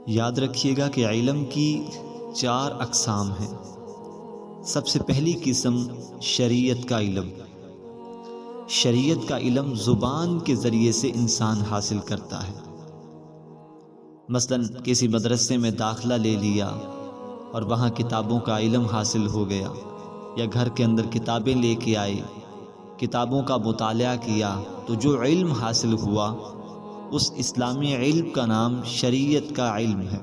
یاد رکھیے گا کہ علم کی 4 اقسام ہیں۔ سب سے پہلی قسم شریعت کا علم۔ شریعت کا علم زبان کے ذریعے سے انسان حاصل کرتا ہے۔ مثلاً کسی مدرسے میں داخلہ لے لیا اور وہاں کتابوں کا علم حاصل ہو گیا، یا گھر کے اندر کتابیں لے کے آئے، کتابوں کا مطالعہ کیا، تو جو علم حاصل ہوا اس اسلامی علم کا نام شریعت کا علم ہے۔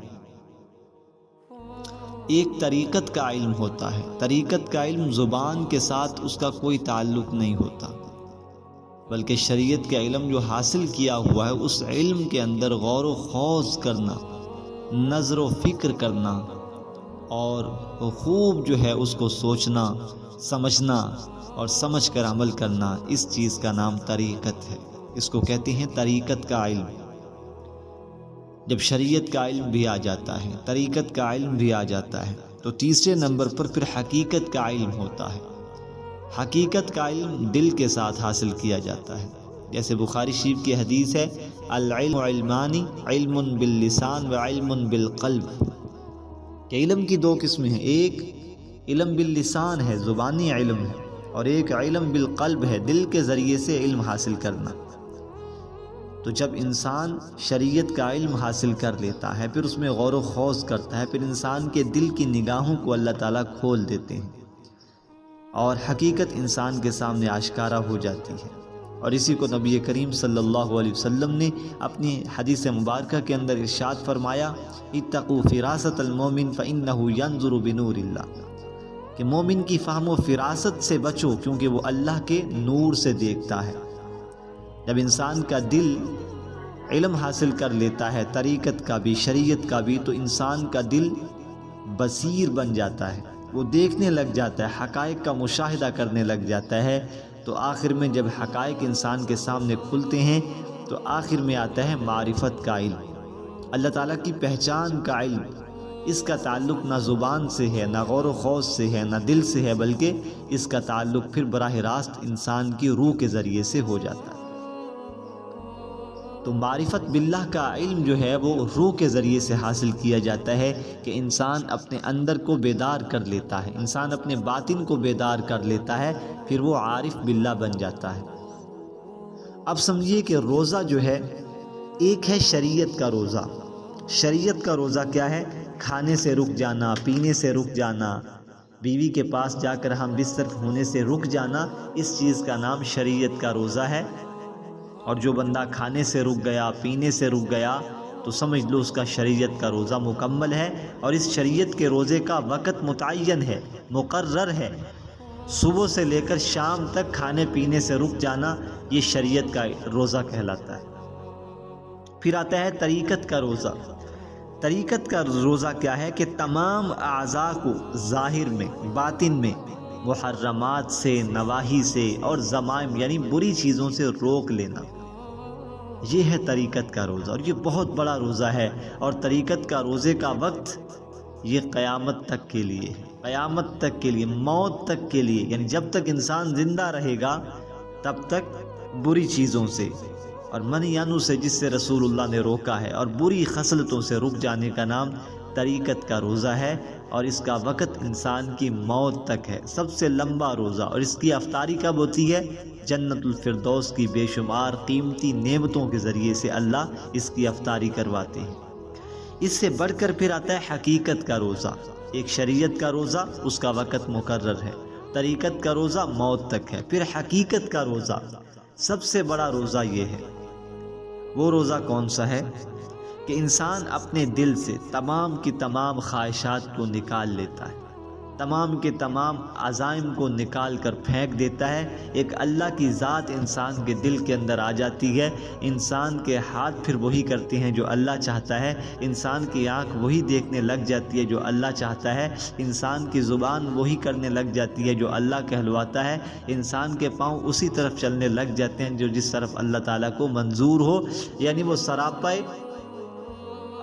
ایک طریقت کا علم ہوتا ہے۔ طریقت کا علم زبان کے ساتھ اس کا کوئی تعلق نہیں ہوتا، بلکہ شریعت کا علم جو حاصل کیا ہوا ہے اس علم کے اندر غور و خوض کرنا، نظر و فکر کرنا، اور خوب جو ہے اس کو سوچنا، سمجھنا اور سمجھ کر عمل کرنا، اس چیز کا نام طریقت ہے۔ اس کو کہتے ہیں طریقت کا علم۔ جب شریعت کا علم بھی آ جاتا ہے، طریقت کا علم بھی آ جاتا ہے، تو تیسرے نمبر پر پھر حقیقت کا علم ہوتا ہے۔ حقیقت کا علم دل کے ساتھ حاصل کیا جاتا ہے۔ جیسے بخاری شریف کی حدیث ہے، العلم علمانی، علم باللسان و علم بالقلب، کہ علم کی 2 قسمیں ہیں۔ ایک علم باللسان ہے، زبانی علم ہے، اور ایک علم بالقلب ہے، دل کے ذریعے سے علم حاصل کرنا۔ تو جب انسان شریعت کا علم حاصل کر لیتا ہے، پھر اس میں غور و خوض کرتا ہے، پھر انسان کے دل کی نگاہوں کو اللہ تعالیٰ کھول دیتے ہیں اور حقیقت انسان کے سامنے آشکارا ہو جاتی ہے۔ اور اسی کو نبی کریم صلی اللہ علیہ وسلم نے اپنی حدیث مبارکہ کے اندر ارشاد فرمایا، اتقوا فراست المومن فإنہ ینظر بنور اللہ، کہ مومن کی فہم و فراست سے بچو، کیونکہ وہ اللہ کے نور سے دیکھتا ہے۔ جب انسان کا دل علم حاصل کر لیتا ہے، طریقت کا بھی شریعت کا بھی، تو انسان کا دل بصیر بن جاتا ہے، وہ دیکھنے لگ جاتا ہے، حقائق کا مشاہدہ کرنے لگ جاتا ہے۔ تو آخر میں جب حقائق انسان کے سامنے کھلتے ہیں تو آخر میں آتا ہے معرفت کا علم، اللہ تعالیٰ کی پہچان کا علم۔ اس کا تعلق نہ زبان سے ہے، نہ غور و خوض سے ہے، نہ دل سے ہے، بلکہ اس کا تعلق پھر براہ راست انسان کی روح کے ذریعے سے ہو جاتا ہے۔ تو معرفت باللہ کا علم جو ہے وہ روح کے ذریعے سے حاصل کیا جاتا ہے، کہ انسان اپنے اندر کو بیدار کر لیتا ہے، انسان اپنے باطن کو بیدار کر لیتا ہے، پھر وہ عارف باللہ بن جاتا ہے۔ اب سمجھیے کہ روزہ جو ہے، ایک ہے شریعت کا روزہ۔ شریعت کا روزہ کیا ہے؟ کھانے سے رک جانا، پینے سے رک جانا، بیوی کے پاس جا کر ہم بستر ہونے سے رک جانا، اس چیز کا نام شریعت کا روزہ ہے۔ اور جو بندہ کھانے سے رک گیا، پینے سے رک گیا، تو سمجھ لو اس کا شریعت کا روزہ مکمل ہے۔ اور اس شریعت کے روزے کا وقت متعین ہے، مقرر ہے۔ صبح سے لے کر شام تک کھانے پینے سے رک جانا، یہ شریعت کا روزہ کہلاتا ہے۔ پھر آتا ہے طریقت کا روزہ۔ طریقت کا روزہ کیا ہے؟ کہ تمام اعضاء کو ظاہر میں، باطن میں، محرمات سے، نواہی سے اور ذمائم یعنی بری چیزوں سے روک لینا، یہ ہے طریقت کا روزہ۔ اور یہ بہت بڑا روزہ ہے، اور طریقت کا روزے کا وقت یہ قیامت تک کے لیے ہے، قیامت تک کے لیے، موت تک کے لیے، یعنی جب تک انسان زندہ رہے گا تب تک بری چیزوں سے اور منیانو سے، جس سے رسول اللہ نے روکا ہے، اور بری خصلتوں سے رک جانے کا نام طریقت کا روزہ ہے۔ اور اس کا وقت انسان کی موت تک ہے، سب سے لمبا روزہ۔ اور اس کی افطاری کب ہوتی ہے؟ جنت الفردوس کی بے شمار قیمتی نعمتوں کے ذریعے سے اللہ اس کی افطاری کرواتے ہیں۔ اس سے بڑھ کر پھر آتا ہے حقیقت کا روزہ۔ ایک شریعت کا روزہ، اس کا وقت مقرر ہے، طریقت کا روزہ موت تک ہے، پھر حقیقت کا روزہ، سب سے بڑا روزہ یہ ہے۔ وہ روزہ کون سا ہے؟ کہ انسان اپنے دل سے تمام کی تمام خواہشات کو نکال لیتا ہے، تمام کے تمام عزائم کو نکال کر پھینک دیتا ہے۔ ایک اللہ کی ذات انسان کے دل کے اندر آ جاتی ہے، انسان کے ہاتھ پھر وہی کرتے ہیں جو اللہ چاہتا ہے، انسان کی آنکھ وہی دیکھنے لگ جاتی ہے جو اللہ چاہتا ہے، انسان کی زبان وہی کرنے لگ جاتی ہے جو اللہ کہلواتا ہے، انسان کے پاؤں اسی طرف چلنے لگ جاتے ہیں جو جس طرف اللہ تعالیٰ کو منظور ہو، یعنی وہ سراپے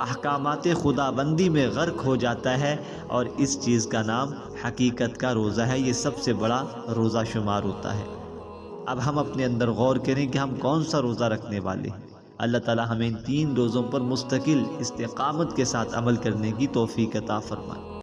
احکامات خدا بندی میں غرق ہو جاتا ہے۔ اور اس چیز کا نام حقیقت کا روزہ ہے، یہ سب سے بڑا روزہ شمار ہوتا ہے۔ اب ہم اپنے اندر غور کریں کہ ہم کون سا روزہ رکھنے والے ہیں۔ اللہ تعالی ہمیں ان 3 روزوں پر مستقل استقامت کے ساتھ عمل کرنے کی توفیق عطا فرمائے۔